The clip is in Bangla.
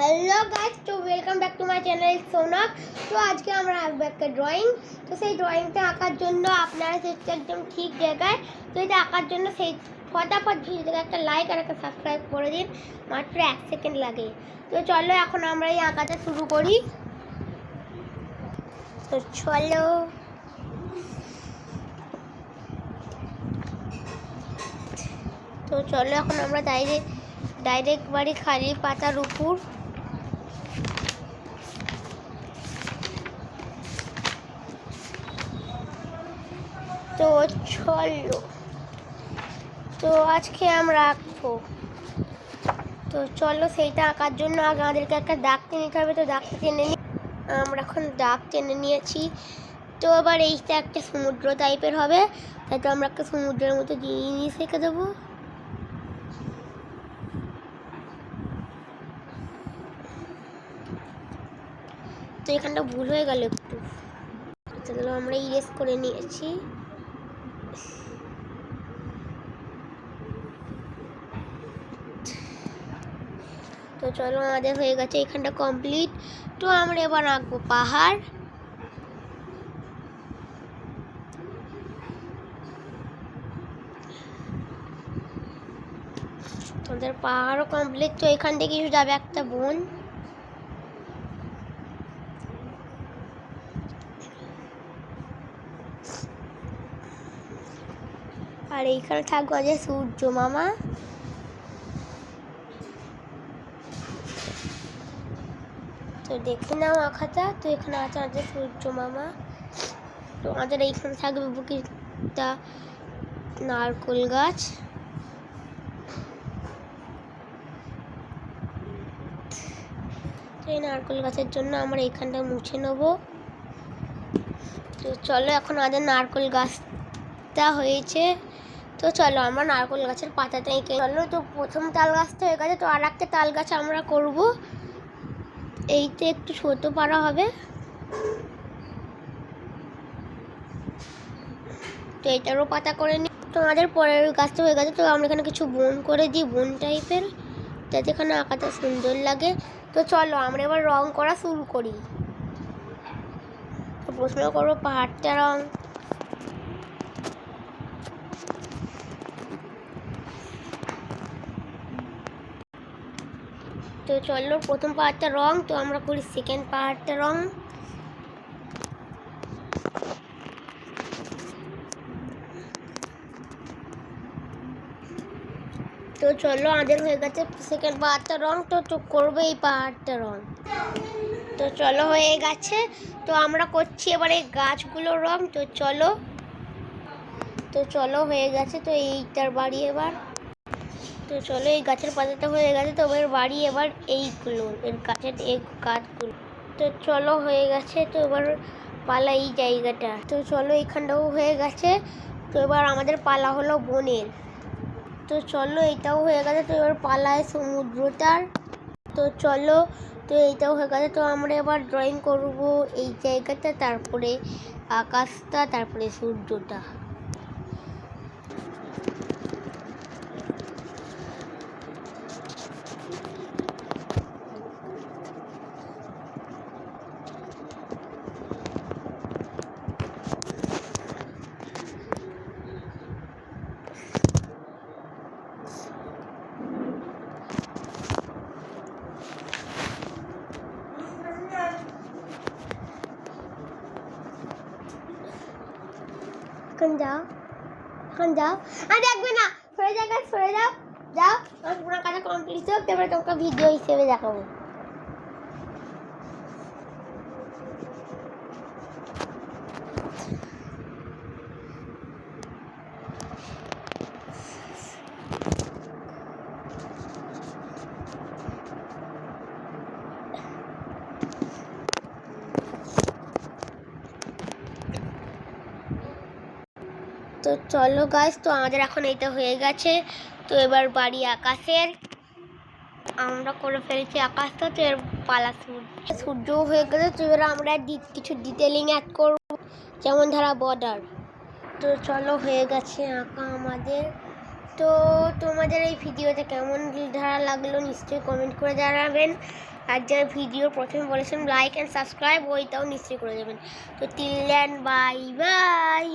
হ্যালো গাইস, তো welcome back to my channel Sonak. তো আজকে আমরা আঁকবো একটা ড্রয়িং। তো সেই ড্রয়িংটা আঁকার জন্য আপনারা সেটা একদম ঠিক জায়গায়। তো এটা আঁকার জন্য সেই ফটাফট ভিডিওটাকে একটা লাইক আর একটা সাবস্ক্রাইব করে দিন, মাত্র 1 সেকেন্ড লাগে। তো চলো এখন আমরা এই আঁকাটা শুরু করি। তো চলো এখন আমরা ডাইরেক্ট বাড়ি খালি পাতার উপর তো চলো, তো আজকে আমরা আঁকবো। তো চলো সেইটা আঁকার জন্য আগে আমাদেরকে একটা দাগ টেনে নিতে হবে। তো দাগটা টেনে নিই, আমরা এখন দাগ টেনে নিয়েছি। তো এবার এইটা একটা সমুদ্র টাইপের হবে, তাই তো আমরা একটা সমুদ্রের মতো জিনিস এঁকে দেবো। তো এখানটা ভুল হয়ে গেল একটু, তাহলে আমরা ইরেজ করে নিয়েছি। তো চলো আমাদের হয়ে গেছে এখানটা কমপ্লিট। তো আমরা এবার আঁকবো পাহাড়। তোমাদের পাহাড়ও কমপ্লিট। তো এখান থেকে যাবে একটা বন। আর এইখানে থাকবো যে সূর্য মামা। তো দেখে নাও আঁকাটা। তো এখানে আছে আমাদের সূর্য মামা। তো আমাদের এইখানে থাকবে বুকিটা নারকেল গাছ। তো এই নারকেল গাছের জন্য আমরা এইখানটা মুছে নেব। তো চলো এখন আমাদের নারকেল গাছটা হয়েছে। তো চলো আমরা নারকেল গাছের পাতাটা এঁকে চলো। তো প্রথম তাল গাছটা হয়ে গেছে। তো আর একটা তাল গাছ আমরা করব। এইতে একটু ছোট পারা হবে। তো এটারও পাতা করে নিই। তো আমাদের পরের গাছটা হয়ে গেছে। তো আমরা এখানে কিছু বন করে দিই, বন টাইপের, যাতে এখানে আঁকাটা সুন্দর লাগে। তো চলো আমরা এবার রং করা শুরু করি। তো প্রথমে করবো পাহাড়টা রং। তো চলো প্রথম পাহাড়টা রং। তো আমরা করি সেকেন্ড পাহাড়টা রং। তো চলো আমাদের হয়ে গেছে সেকেন্ড পাহাড়টা রং। তো করবো এই পাহাড়টা রং। তো চলো হয়ে গেছে। তো আমরা করছি এবারে গাছগুলোর রং। তো চলো হয়ে গেছে। তো এইটার বাড়ি এবার। তো চলো এই গাছের পাতাটা হয়ে গেছে। তো এবার বাড়ি এবার এইগুলো, এর গাছের এই গাছগুলো। তো চলো হয়ে গেছে। তো এবার পালা এই জায়গাটা। তো চলো এইখানটাও হয়ে গেছে। তো এবার আমাদের পালা হলো বনের। তো চলো এটাও হয়ে গেছে। তো এবার পালায় সমুদ্রটার। তো চলো, তো এইটাও হয়ে গেছে। তো আমরা এবার ড্রয়িং করব এই জায়গাটা, তারপরে আকাশটা, তারপরে সূর্যটা। এখন যাও আর দেখবে না, সরে যাও যাও। আমার পুরো কাজ কমপ্লিট হোক, তারপরে তোমাকে ভিডিও হিসেবে দেখাবো। তো চলো গাইস, তো আমাদের এখন এইটা হয়ে গেছে। তো এবার বাড়ি আকাশের আমরা করে ফেলেছি আকাশটা। তো এর পালা সূর্যও হয়ে গেছে। তো এবার আমরা কিছু ডিটেলিং অ্যাড করব, যেমন ধরা বর্ডার। তো চলো হয়ে গেছে আঁকা আমাদের। তো তোমাদের এই ভিডিওটা কেমন ধারা লাগলো নিশ্চয়ই কমেন্ট করে জানাবেন। আর যারা ভিডিও প্রথমে বলেছেন লাইক অ্যান্ড সাবস্ক্রাইব ওইটাও নিশ্চয়ই করে দেবেন। তো টিল দেন বাই বাই।